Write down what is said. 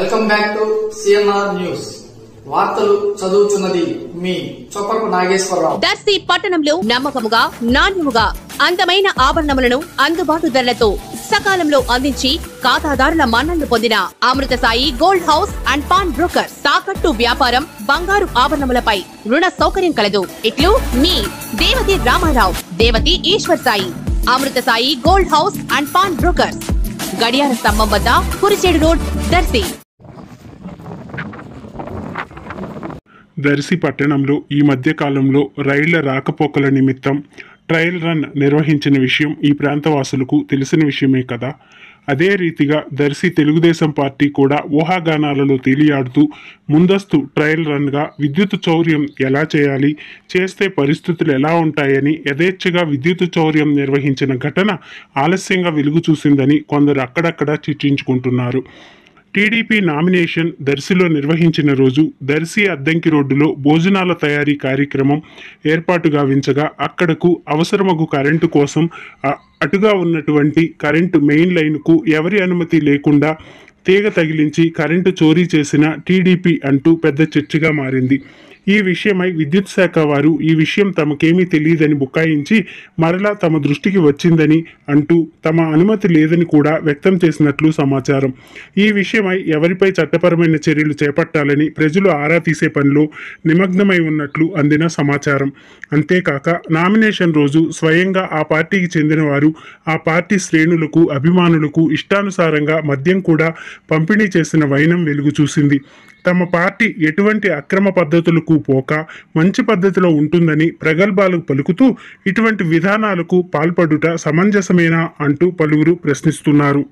Welcome back to CNR news. వార్తలు చదువుతున్నది మీ చొప్పరపు నాగేశ్వరరావు. దర్శి పట్టణంలో నమ్మకముగా నాణ్యముగా అందమైన ఆభరణములను అందుబాటు ధరలతో సకాలంలో అందించి ఖాతాదారుల మన్ననలు పొందిన Amrutha Sai gold house and pawn broker. తాకట్టు వ్యాపారం, బంగారు ఆభరణములపై రుణ సౌకర్యం కలదు. ఇట్లు మీ Devathi Ramarao, Devathi Eshwar Sai. Amrutha Sai gold house and pawn broker, గడియార స్తంభం వద్ద, కురిచేడు రోడ్, దర్శి. దర్శి పట్టణంలో ఈ మధ్య కాలంలో రైళ్ల రాకపోకల నిమిత్తం ట్రయల్ రన్ నిర్వహించిన విషయం ఈ ప్రాంతవాసులకు తెలిసిన విషయమే కదా. అదే రీతిగా దర్శి తెలుగుదేశం పార్టీ కూడా ఊహాగానాలలో తేలియాడుతూ ముందస్తు ట్రయల్ రన్గా విద్యుత్ చౌర్యం ఎలా చేయాలి, చేస్తే పరిస్థితులు ఎలా ఉంటాయని యథేచ్ఛగా విద్యుత్ చౌర్యం నిర్వహించిన ఘటన ఆలస్యంగా వెలుగు చూసిందని కొందరు అక్కడక్కడ చర్చించుకుంటున్నారు. టీడీపీ నామినేషన్ దర్శిలో నిర్వహించిన రోజు దర్శి అద్దంకి రోడ్డులో భోజనాల తయారీ కార్యక్రమం ఏర్పాటు గావించగా అక్కడకు అవసరమగు కరెంటు కోసం అటుగా ఉన్నటువంటి కరెంటు మెయిన్ లైన్కు ఎవరి అనుమతి లేకుండా తీగ తగిలించి కరెంటు చోరీ చేసిన టీడీపీ అంటూ పెద్ద చర్చగా మారింది. ఈ విషయమై విద్యుత్ శాఖ వారు ఈ విషయం తమకేమీ తెలియదని బుకాయించి మరలా తమ దృష్టికి వచ్చిందని అంటూ తమ అనుమతి లేదని కూడా వ్యక్తం చేసినట్లు సమాచారం. ఈ విషయమై ఎవరిపై చట్టపరమైన చర్యలు చేపట్టాలని ప్రజలు ఆరా తీసే పనిలో నిమగ్నమై ఉన్నట్లు అందిన సమాచారం. అంతేకాక నామినేషన్ రోజు స్వయంగా ఆ పార్టీకి చెందిన వారు ఆ పార్టీ శ్రేణులకు, అభిమానులకు ఇష్టానుసారంగా మద్యం కూడా పంపిణీ చేసిన వైనం వెలుగు చూసింది. తమ పార్టీ ఎటువంటి అక్రమ పద్ధతులకు పోక మంచి పద్ధతిలో ఉంటుందని ప్రగల్భాలు పలుకుతూ ఇటువంటి విధానాలకు పాల్పడుట సమంజసమేనా అంటూ పలువురు ప్రశ్నిస్తున్నారు.